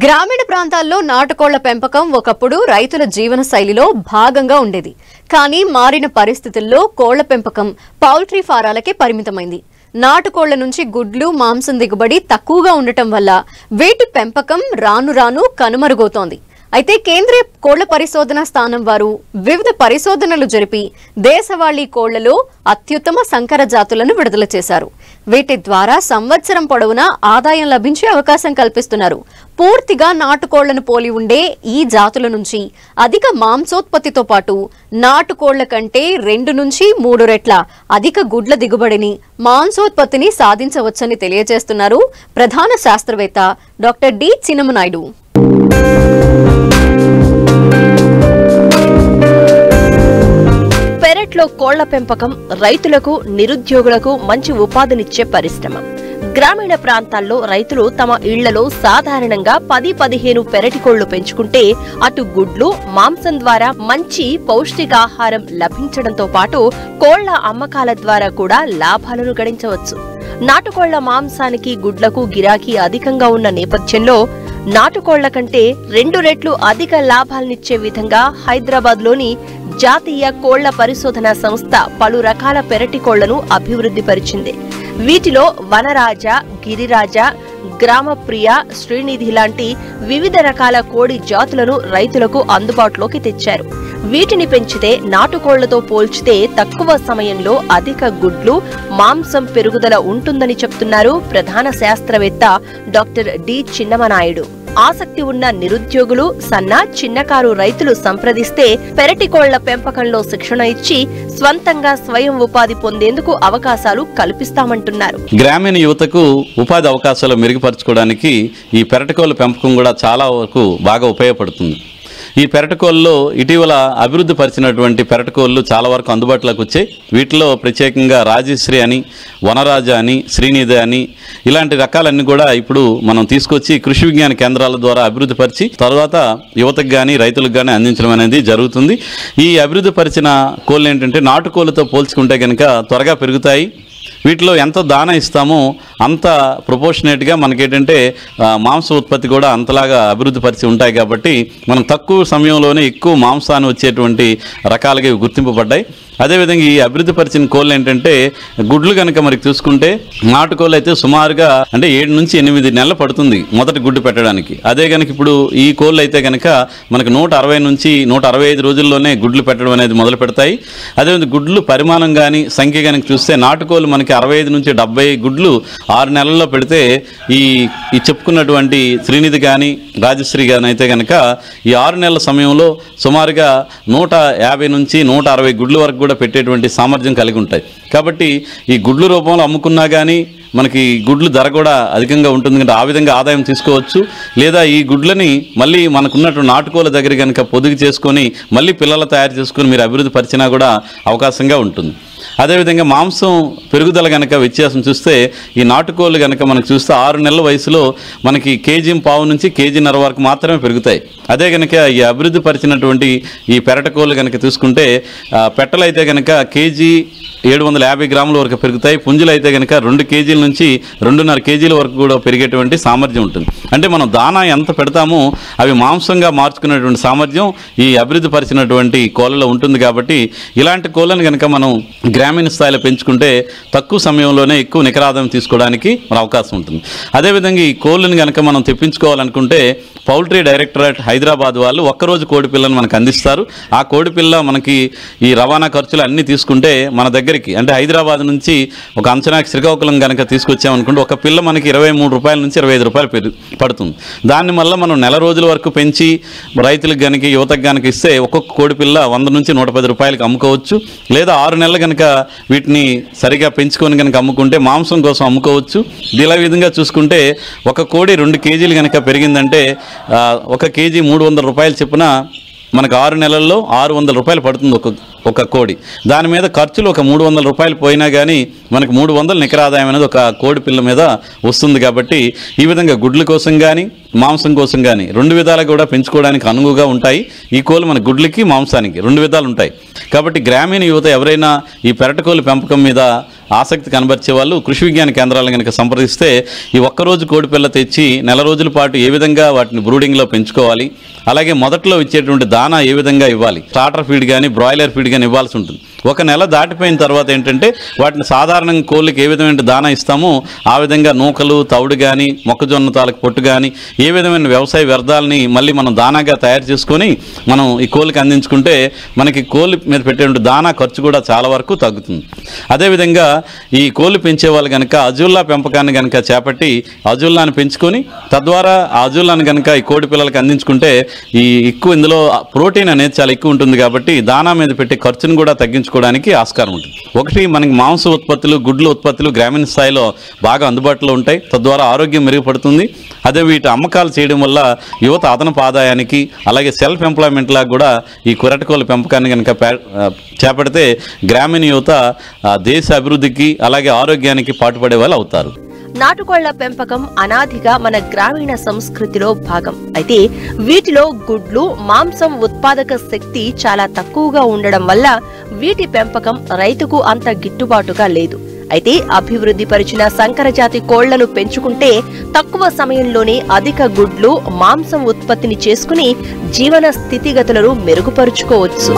గ్రామీణ ప్రాంతాల్లో నాటుకోళ్ల పెంపకం ఒకప్పుడు రైతుల జీవన శైలిలో భాగంగా ఉండేది. కానీ మారిన పరిస్థితుల్లో కోళ్ల పెంపకం పౌల్ట్రీ ఫారాలకే పరిమితమైంది. నాటుకోళ్ల నుంచి గుడ్లు, మాంసం దిగుబడి తక్కువగా ఉండటం వల్ల వీటి పెంపకం రాను రాను కనుమరుగవుతోంది. అయితే కేంద్రీయ కోళ్ల పరిశోధన స్థానం వారు వివిధ పరిశోధనలు జరిపి దేశవాళీ కోళ్లలో అత్యుత్తమ సంకర జాతులను విడుదల చేశారు. వీటి ద్వారా సంవత్సరం పొడవునా ఆదాయం లభించే అవకాశం కల్పిస్తున్నారు. పూర్తిగా నాటుకోళ్లను పోలి ఉండే ఈ జాతుల నుంచి అధిక మాంసోత్పత్తితో పాటు నాటుకోళ్ల కంటే 2 నుంచి 3 రెట్ల అధిక గుడ్ల దిగుబడిని, మాంసోత్పత్తిని సాధించవచ్చని తెలియజేస్తున్నారు ప్రధాన శాస్త్రవేత్త డాక్టర్ డి చిన్నమనాయుడు. పెరట్లో కోళ్ల పెంపకం రైతులకు, నిరుద్యోగులకు మంచి ఉపాధినిచ్చే పరిశ్రమ. గ్రామీణ ప్రాంతాల్లో రైతులు తమ ఇళ్లలో సాధారణంగా 10-15 పెరటి కోళ్లు పెంచుకుంటే అటు గుడ్లు, మాంసం ద్వారా మంచి పౌష్టికాహారం లభించడంతో పాటు కోళ్ల అమ్మకాల ద్వారా కూడా లాభాలను గడించవచ్చు. నాటుకోళ్ల మాంసానికి, గుడ్లకు గిరాకీ అధికంగా ఉన్న నేపథ్యంలో నాటుకోళ్ల కంటే 2 రెట్లు అధిక లాభాలనిచ్చే విధంగా హైదరాబాద్లోని జాతీయ కోళ్ల పరిశోధన సంస్థ పలు రకాల పెరటి కోళ్లను అభివృద్ధి పరిచింది. వీటిలో వనరాజ, గిరిరాజ, గ్రామప్రియ, శ్రీనిధి లాంటి వివిధ రకాల కోడి జాతులను రైతులకు అందుబాటులోకి తెచ్చారు. వీటిని పెంచితే నాటుకోళ్లతో పోల్చితే తక్కువ సమయంలో అధిక గుడ్లు, మాంసం పెరుగుదల ఉంటుందని చెప్తున్నారు ప్రధాన శాస్త్రవేత్త డాక్టర్ డి చిన్నమనాయుడు. ఆసక్తి ఉన్న నిరుద్యోగులు, సన్న, చిన్నకారు రైతులు సంప్రదిస్తే పెరటి కోళ్ల పెంపకంలో శిక్షణ ఇచ్చి స్వంతంగా స్వయం ఉపాధి పొందేందుకు అవకాశాలు కల్పిస్తామంటున్నారు. గ్రామీణ యువతకు ఉపాధి అవకాశాలు మెరుగుపరచుకోవడానికి ఈ పెరటి కోళ్ల పెంపకం కూడా చాలా వరకు బాగా ఉపయోగపడుతుంది. ఈ పెరటికోళ్లలో ఇటీవల అభివృద్ధి పరిచినటువంటి పెరటికోళ్లు చాలా వరకు అందుబాటులోకి వచ్చాయి. వీటిలో ప్రత్యేకంగా రాజశ్రీ అని, వనరాజ అని, శ్రీనిధి అని ఇలాంటి రకాలన్నీ కూడా ఇప్పుడు మనం తీసుకొచ్చి కృషి విజ్ఞాన కేంద్రాల ద్వారా అభివృద్ధి పరిచి తర్వాత యువతకు కానీ రైతులకు కానీ అందించడం అనేది జరుగుతుంది. ఈ అభివృద్ధి పరిచిన కోళ్ళు ఏంటంటే నాటుకోళ్లతో పోల్చుకుంటే కనుక త్వరగా పెరుగుతాయి. వీటిలో ఎంత దానా ఇస్తామో అంత ప్రపోర్షనేట్గా మనకేంటంటే మాంస ఉత్పత్తి కూడా అంతలాగా అభివృద్ధి పరిచి ఉంటాయి. కాబట్టి మనం తక్కువ సమయంలోనే ఎక్కువ మాంసాన్ని వచ్చేటువంటి రకాలుగా గుర్తింపబడ్డాయి. అదేవిధంగా ఈ అభివృద్ధి పరిచిన కోళ్ళు ఏంటంటే గుడ్లు కనుక మనకి చూసుకుంటే నాటుకోళ్ళు అయితే సుమారుగా అంటే 7 నుంచి 8 నెలలు పడుతుంది మొదటి గుడ్డు పెట్టడానికి. అదే కనుక ఇప్పుడు ఈ కోళ్ళు అయితే కనుక మనకు 160 నుంచి 165 రోజుల్లోనే గుడ్లు పెట్టడం అనేది మొదలు పెడతాయి. అదేవిధంగా గుడ్లు పరిమాణం కానీ సంఖ్య కనుక చూస్తే నాటుకోళ్ళు మనకి 65 నుంచి 70 గుడ్లు 6 నెలల్లో పెడితే ఈ చెప్పుకున్నటువంటి శ్రీనిధి కానీ రాజశ్రీ కానీ అయితే కనుక ఈ 6 నెలల సమయంలో సుమారుగా 150 నుంచి 160 గుడ్ల వరకు కూడా పెట్టేటువంటి సామర్థ్యం కలిగి ఉంటాయి. కాబట్టి ఈ గుడ్ల రూపంలో అమ్ముకున్నా కానీ మనకి గుడ్లు ధర కూడా అధికంగా ఉంటుంది కంటే ఆ విధంగా ఆదాయం తీసుకోవచ్చు. లేదా ఈ గుడ్లని మళ్ళీ మనకున్నటువంటి నాటుకోళ్ళ దగ్గర కనుక పొదుగు చేసుకొని మళ్ళీ పిల్లలు తయారు చేసుకొని మీరు అభివృద్ధి పరిచినా కూడా అవకాశంగా ఉంటుంది. అదేవిధంగా మాంసం పెరుగుదల కనుక వ్యత్యాసం చూస్తే ఈ నాటుకోళ్ళు కనుక మనకు చూస్తే 6 నెలల వయసులో మనకి 1.5 కేజీ నుంచి 1.5 కేజీ వరకు మాత్రమే పెరుగుతాయి. అదే కనుక ఈ అభివృద్ధి పరిచినటువంటి ఈ పెరటకోళ్ళు కనుక చూసుకుంటే పెట్టలు అయితే కనుక 1.750 గ్రాముల వరకు పెరుగుతాయి. పుంజులు అయితే కనుక 2 కేజీల నుంచి 2.5 కేజీల వరకు కూడా పెరిగేటువంటి సామర్థ్యం ఉంటుంది. అంటే మనం దానా ఎంత పెడతామో అవి మాంసంగా మార్చుకునేటువంటి సామర్థ్యం ఈ అభివృద్ధి పరిచినటువంటి కోళ్ళలో ఉంటుంది. కాబట్టి ఇలాంటి కోళ్ళను కనుక మనం గ్రామీణ స్థాయిలో పెంచుకుంటే తక్కువ సమయంలోనే ఎక్కువ నికరాదాయం తీసుకోవడానికి మన అవకాశం ఉంటుంది. అదేవిధంగా ఈ కోళ్ళని కనుక మనం తెప్పించుకోవాలనుకుంటే పౌల్ట్రీ డైరెక్టరేట్ హైదరాబాద్ వాళ్ళు ఒక్కరోజు కోడి పిల్లను మనకు అందిస్తారు. ఆ కోడి పిల్ల మనకి ఈ రవాణా ఖర్చులు అన్నీ తీసుకుంటే మన దగ్గరికి అంటే హైదరాబాద్ నుంచి ఒక అంచనాకి శ్రీకాకుళం కనుక తీసుకొచ్చామనుకుంటే ఒక పిల్ల మనకి 23 రూపాయల నుంచి 25 రూపాయలు పడుతుంది. దాన్ని మళ్ళీ మనం నెల రోజుల వరకు పెంచి రైతులకు కనుక యువతకు కనుక ఇస్తే ఒక్కొక్క కోడి పిల్ల 100 నుంచి 110 రూపాయలకి అమ్ముకోవచ్చు. లేదా 6 నెలలు కనుక వీటిని సరిగా పెంచుకొని కనుక అమ్ముకుంటే మాంసం కోసం అమ్ముకోవచ్చు. ఇలా విధంగా చూసుకుంటే ఒక కోడి 2 కేజీలు కనుక పెరిగిందంటే 1 కేజీ 300 రూపాయలు చొప్పున మనకు 6 నెలల్లో 600 రూపాయలు పడుతుంది ఒక కోడి. దాని మీద ఖర్చులు ఒక 300 రూపాయలు పోయినా కానీ మనకు 300 నికర ఆదాయం అనేది ఒక కోడి పిల్ల మీద వస్తుంది. కాబట్టి ఈ విధంగా గుడ్ల కోసం కానీ మాంసం కోసం కానీ 2 విధాలుగా కూడా పెంచుకోవడానికి అనువుగా ఉంటాయి. ఈ కోళ్ళు మన గుడ్లకి మాంసానికి 2 విధాలు ఉంటాయి. కాబట్టి గ్రామీణ యువత ఎవరైనా ఈ పెరటకోళ్ళు పెంపకం మీద ఆసక్తి కనబరిచే వాళ్ళు కృషి విజ్ఞాన కేంద్రాలను కనుక సంప్రదిస్తే ఈ ఒక్కరోజు కోడిపిల్ల తెచ్చి నెల రోజుల పాటు ఏ విధంగా వాటిని బ్రూడింగ్లో పెంచుకోవాలి, అలాగే మొదట్లో ఇచ్చేటువంటి దానా ఏ విధంగా ఇవ్వాలి, స్టార్టర్ ఫీడ్ కానీ బ్రాయిలర్ ఫీడ్ కానీ ఇవ్వాల్సి ఉంటుంది. ఒక నెల దాటిపోయిన తర్వాత ఏంటంటే వాటిని సాధారణంగా కోళ్ళకి ఏ విధమైన దానా ఇస్తామో ఆ విధంగా నూకలు, తవుడు కానీ, మొక్కజొన్న తాలూకు పొట్టు కానీ ఏ విధమైన వ్యవసాయ వ్యర్థాలని మళ్ళీ మనం దానాగా తయారు చేసుకొని మనం ఈ కోళ్ళకి అందించుకుంటే మనకి కోళ్ళ మీద పెట్టేటువంటి దానా ఖర్చు కూడా చాలా వరకు తగ్గుతుంది. అదేవిధంగా ఈ కోళ్ళు పెంచే వాళ్ళు కనుక అజుల్లా పెంపకాన్ని కనుక చేపట్టి అజుల్లాని పెంచుకొని తద్వారా ఆ అజుల్లాని కనుక ఈ కోడి పిల్లలకి అందించుకుంటే ఈ ఎక్కువ ఇందులో ప్రోటీన్ అనేది చాలా ఎక్కువ ఉంటుంది కాబట్టి దానా మీద పెట్టే ఖర్చును కూడా తగ్గించుకోవడానికి ఆస్కారం ఉంటుంది. ఒకటి మనకి మాంస ఉత్పత్తులు, గుడ్ల ఉత్పత్తులు గ్రామీణ స్థాయిలో బాగా అందుబాటులో ఉంటాయి. తద్వారా ఆరోగ్యం మెరుగుపడుతుంది. అదే వీటి అమ్మకాలు చేయడం వల్ల యువత అదనపు ఆదాయానికి అలాగే సెల్ఫ్ ఎంప్లాయ్మెంట్ లాగా కూడా ఈ పెరటకోళ్ళ పెంపకాన్ని కనుక చేపడితే గ్రామీణ యువత దేశ అభివృద్ధికి అలాగే ఆరోగ్యానికి పాటుపడే వాళ్ళు అవుతారు. నాటుకోళ్ల పెంపకం అనాదిగా మన గ్రామీణ సంస్కృతిలో భాగం. అయితే వీటిలో గుడ్లు, మాంసం ఉత్పాదక శక్తి చాలా తక్కువగా ఉండడం వల్ల వీటి పెంపకం రైతుకు అంత గిట్టుబాటుగా లేదు. అయితే అభివృద్ధి పరిచిన సంకరజాతి కోళ్లను పెంచుకుంటే తక్కువ సమయంలోనే అధిక గుడ్లు, మాంసం ఉత్పత్తిని చేసుకుని జీవన స్థితిగతులను మెరుగుపరుచుకోవచ్చు.